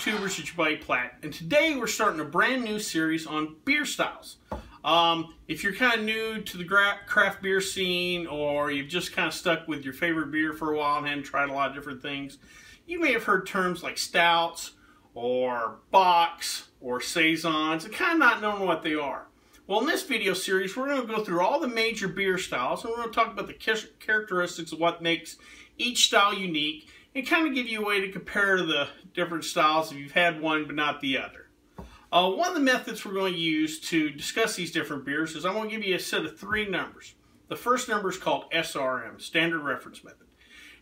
YouTubers, it's your buddy Platt, and today we're starting a brand new series on beer styles. If you're kind of new to the craft beer scene, or you've just kind of stuck with your favorite beer for a while and haven't tried a lot of different things, you may have heard terms like stouts, or bocks, or saisons, and kind of not knowing what they are. Well, in this video series, we're going to go through all the major beer styles, and we're going to talk about the characteristics of what makes each style unique, and kind of give you a way to compare the different styles if you've had one but not the other. One of the methods we're going to use to discuss these different beers is I'm going to give you a set of 3 numbers. The first number is called SRM, Standard Reference Method.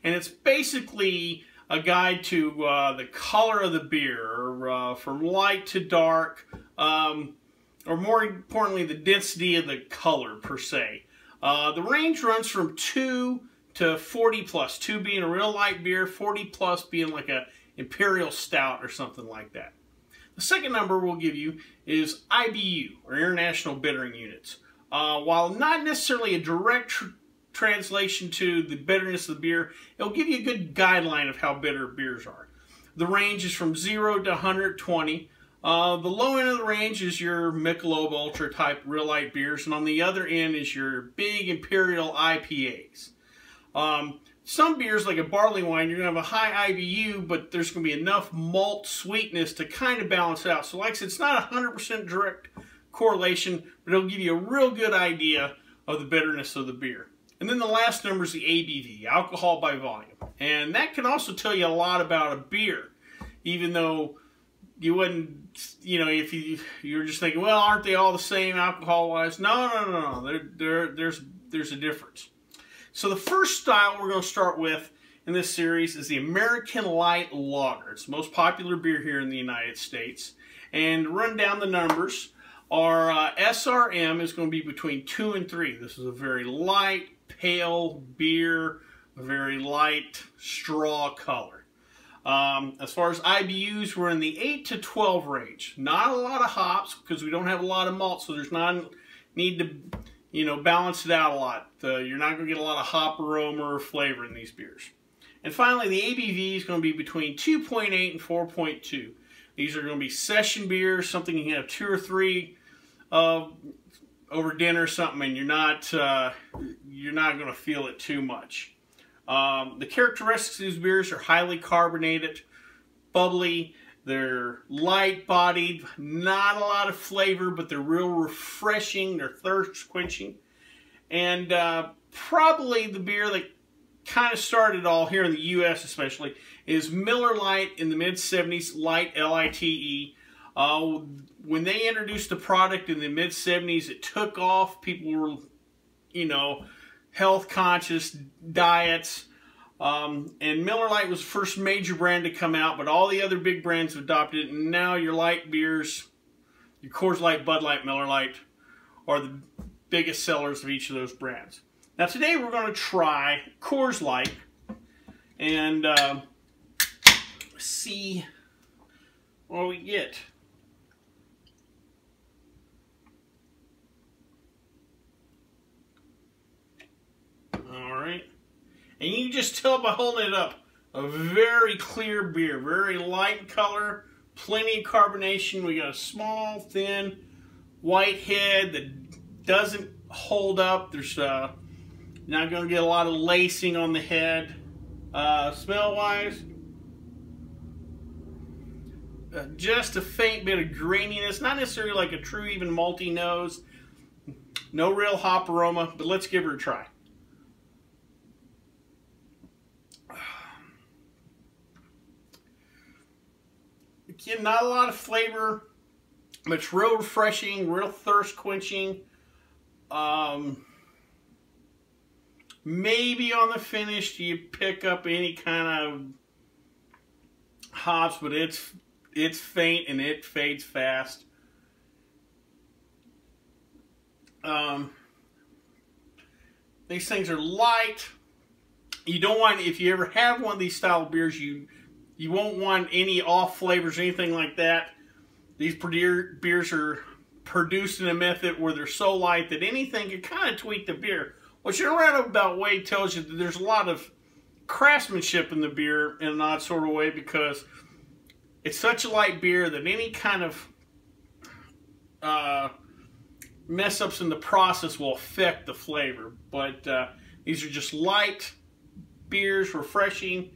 And it's basically a guide to the color of the beer, from light to dark, or more importantly, the density of the color per se. The range runs from 2 to 40 plus, 2 being a real light beer, 40 plus being like a imperial stout or something like that. The second number we'll give you is IBU, or International Bittering Units. While not necessarily a direct translation to the bitterness of the beer, it'll give you a good guideline of how bitter beers are. The range is from 0 to 120. The low end of the range is your Michelob Ultra type real light beers, and on the other end is your big imperial IPAs. Some beers, like a barley wine, you're going to have a high IBU, but there's going to be enough malt sweetness to kind of balance it out. So like I said, it's not 100% direct correlation, but it'll give you a real good idea of the bitterness of the beer. And then the last number is the ABV, alcohol by volume. And that can also tell you a lot about a beer, even though you wouldn't, you know, if you're just thinking, well, aren't they all the same alcohol-wise? No. There's a difference. So the first style we're going to start with in this series is the American Light Lager. It's the most popular beer here in the United States. And to run down the numbers, our SRM is going to be between 2 and 3. This is a very light, pale beer, a very light straw color. As far as IBUs, we're in the 8 to 12 range. Not a lot of hops because we don't have a lot of malt, so there's not need to, you know, balance it out a lot. You're not going to get a lot of hop aroma or flavor in these beers. And finally, the ABV is going to be between 2.8 and 4.2. These are going to be session beers, something you can have 2 or 3 over dinner or something, and you're not going to feel it too much. The characteristics of these beers are highly carbonated, bubbly. They're light-bodied, not a lot of flavor, but they're real refreshing. They're thirst-quenching. And probably the beer that kind of started it all here in the U.S. especially is Miller Lite in the mid-70s, Light, L-I-T-E. When they introduced the product in the mid-70s, it took off. People were, you know, health-conscious diets. And Miller Lite was the first major brand to come out, but all the other big brands have adopted it, and now your light beers, your Coors Light, Bud Light, Miller Lite, are the biggest sellers of each of those brands. Now today we're going to try Coors Light and see what we get. Alright. And you can just tell by holding it up, a very clear beer, very light in color, plenty of carbonation. We got a small, thin, white head that doesn't hold up. There's not going to get a lot of lacing on the head. Smell-wise, just a faint bit of graininess, not necessarily like a true even malty nose. No real hop aroma, but let's give her a try. Again, not a lot of flavor, but it's real refreshing, real thirst quenching. Maybe on the finish you pick up any kind of hops, but it's faint and it fades fast. These things are light. You don't want, if you ever have one of these style of beers, you won't want any off flavors or anything like that. These beers are produced in a method where they're so light that anything can kind of tweak the beer. Which in a roundabout way tells you that there's a lot of craftsmanship in the beer in an odd sort of way, because It's such a light beer that any kind of mess ups in the process will affect the flavor. But these are just light beers, refreshing,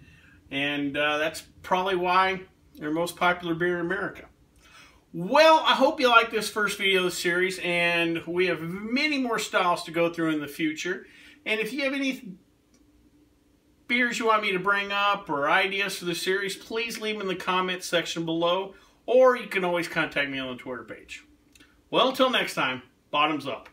and that's probably why they're the most popular beer in America. Well, I hope you like this first video of the series, and we have many more styles to go through in the future. And if you have any beers you want me to bring up or ideas for the series, please leave them in the comments section below, or you can always contact me on the Twitter page. Well, until next time, bottoms up.